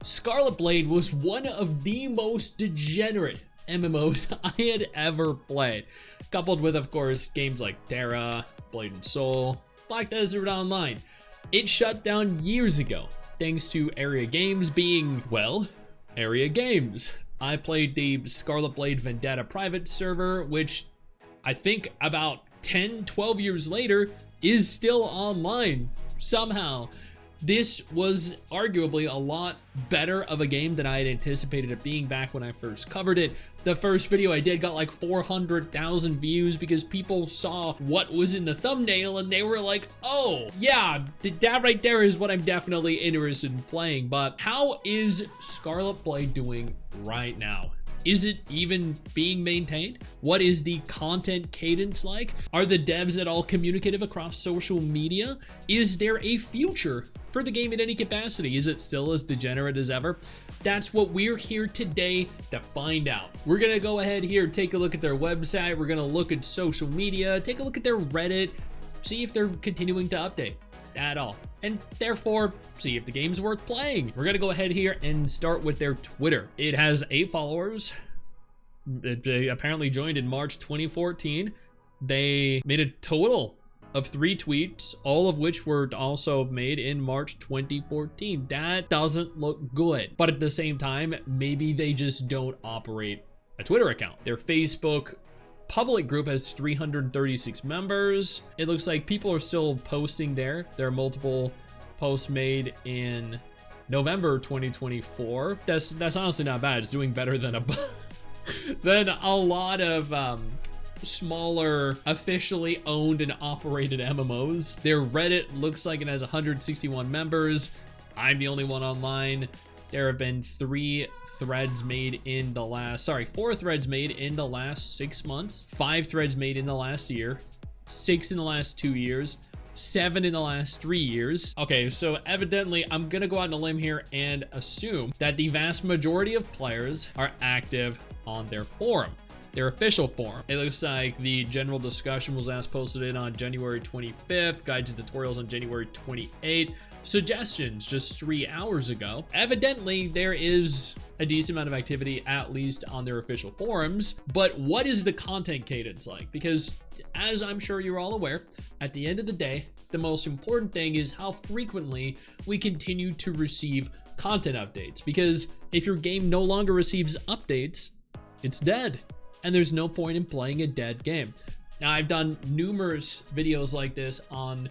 Scarlet Blade was one of the most degenerate MMOs I had ever played, coupled with, of course, games like Terra, Blade and Soul, Black Desert Online. It shut down years ago, thanks to Area Games being, well, Area Games. I played the Scarlet Blade Vendetta private server, which I think about 10, 12 years later is still online somehow. This was arguably a lot better of a game than I had anticipated it being back when I first covered it. The first video I did got like 400,000 views because people saw what was in the thumbnail and they were like, oh yeah, that right there is what I'm definitely interested in playing. But how is Scarlet Blade doing right now? Is it even being maintained? What is the content cadence like? Are the devs at all communicative across social media? Is there a future for the game in any capacity? Is it still as degenerate as ever? That's what we're here today to find out. We're gonna go ahead here, take a look at their website. We're gonna look at social media, take a look at their Reddit, see if they're continuing to update at all, and therefore see if the game's worth playing. We're gonna go ahead here and start with their Twitter. It has 8 followers. It apparently joined in March 2014. They made a total of 3 tweets, all of which were also made in March 2014. That doesn't look good, but at the same time, maybe they just don't operate a Twitter account. Their Facebook public group has 336 members. It looks like people are still posting there. There are multiple posts made in November 2024. That's honestly not bad. It's doing better than a lot of smaller, officially owned and operated MMOs. Their Reddit looks like it has 161 members. I'm the only one online. There have been 4 threads made in the last 6 months, 5 threads made in the last year, 6 in the last 2 years, 7 in the last 3 years. Okay, so evidently I'm gonna go out on a limb here and assume that the vast majority of players are active on their forum, their official forum. It looks like the general discussion was last posted in on January 25th, guides and tutorials on January 28th, suggestions just 3 hours ago. Evidently, there is a decent amount of activity, at least on their official forums, but what is the content cadence like? Because as I'm sure you're all aware, at the end of the day, the most important thing is how frequently we continue to receive content updates, because if your game no longer receives updates, it's dead, and there's no point in playing a dead game. Now, I've done numerous videos like this on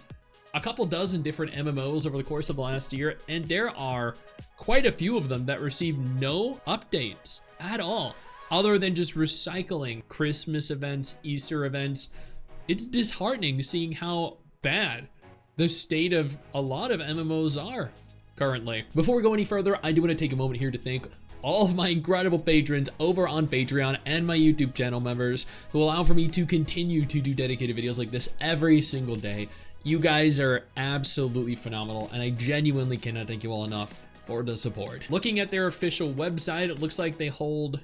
a couple dozen different MMOs over the course of the last year, and there are quite a few of them that receive no updates at all, other than just recycling Christmas events, Easter events. It's disheartening seeing how bad the state of a lot of MMOs are currently. Before we go any further, I do want to take a moment here to thank all of my incredible patrons over on Patreon and my YouTube channel members who allow for me to continue to do dedicated videos like this every single day. You guys are absolutely phenomenal, and I genuinely cannot thank you all enough for the support. Looking at their official website, it looks like they hold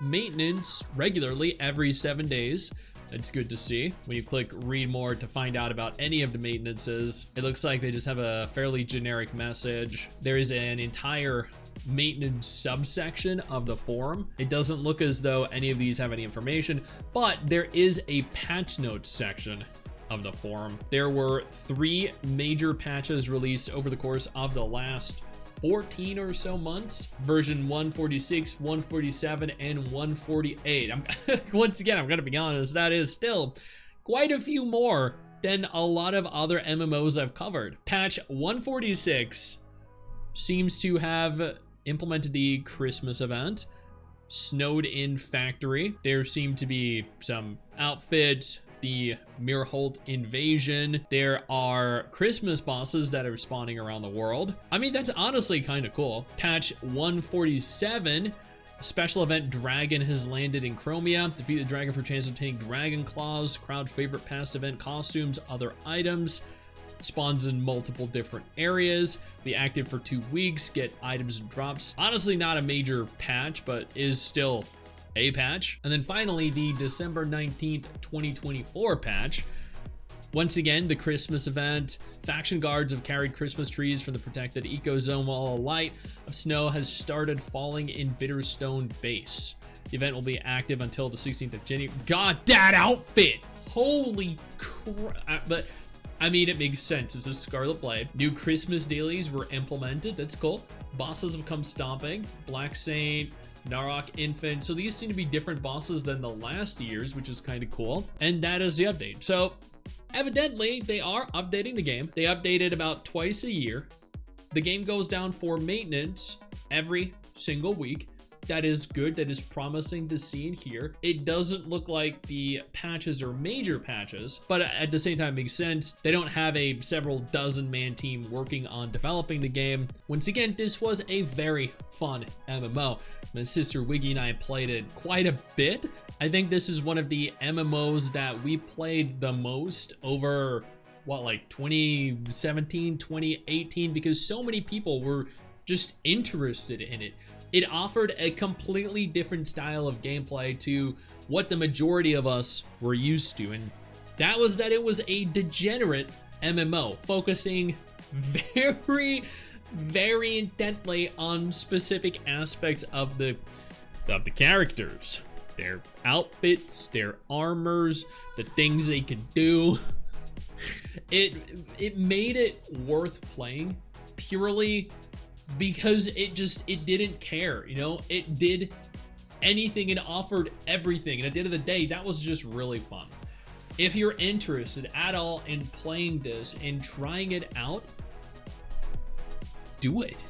maintenance regularly every 7 days. That's good to see. When you click read more to find out about any of the maintenances, it looks like they just have a fairly generic message. There is an entire maintenance subsection of the forum. It doesn't look as though any of these have any information, but there is a patch notes section of the forum. There were 3 major patches released over the course of the last 14 or so months. Version 146, 147, and 148. Once again, I'm gonna be honest, that is still quite a few more than a lot of other MMOs I've covered. Patch 146 seems to have implemented the Christmas event, Snowed In Factory. There seem to be some outfits, the Mirholt invasion. There are Christmas bosses that are spawning around the world. I mean, that's honestly kind of cool. Patch 147, special event Dragon has landed in Chromia. Defeat the dragon for a chance of obtaining dragon claws, crowd favorite past event costumes, other items. Spawns in multiple different areas. Be active for 2 weeks, get items and drops. Honestly, not a major patch, but is still a patch. And then finally, the December 19th, 2024 patch Once again, the Christmas event. Faction guards have carried Christmas trees from the protected ecozone while a light of snow has started falling in Bitterstone Base. The event will be active until the 16th of January. God, that outfit! Holy crap. But, I mean, it makes sense. It's a Scarlet Blade. New Christmas dailies were implemented. That's cool. Bosses have come stomping. Black Saint, Narok Infant. So these seem to be different bosses than the last year's, which is kind of cool. And that is the update. So, evidently, they are updating the game. They update it about twice a year. The game goes down for maintenance every single week. That is good. That is promising to see and hear. It doesn't look like the patches are major patches, but at the same time, it makes sense. They don't have a several dozen man team working on developing the game. Once again, this was a very fun MMO. My sister Wiggy and I played it quite a bit. I think this is one of the MMOs that we played the most over, what, like 2017, 2018, because so many people were just interested in it. It offered a completely different style of gameplay to what the majority of us were used to, and that was that it was a degenerate MMO, focusing very, very intently on specific aspects of the characters. Their outfits, their armors, the things they could do. It made it worth playing purely because it didn't care, you know? It did anything and offered everything, and at the end of the day, that was just really fun. If you're interested at all in playing this and trying it out, do it.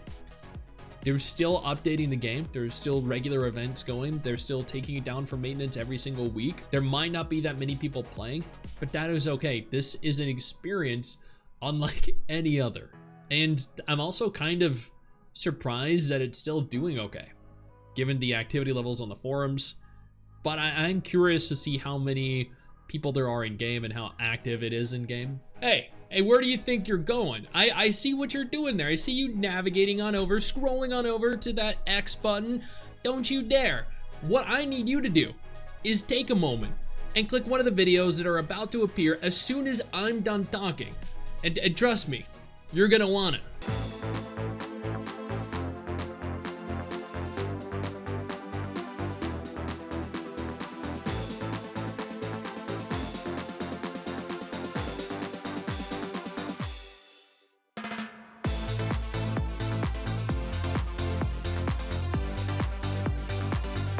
They're still updating the game. There's still regular events going. They're still taking it down for maintenance every single week. There might not be that many people playing, but that is okay. This is an experience unlike any other. And I'm also kind of surprised that it's still doing okay, given the activity levels on the forums. But I'm curious to see how many people there are in game and how active it is in game. Hey, where do you think you're going? I see what you're doing there. I see you navigating on over, scrolling on over to that X button. Don't you dare. What I need you to do is take a moment and click one of the videos that are about to appear as soon as I'm done talking. And trust me, you're gonna want it.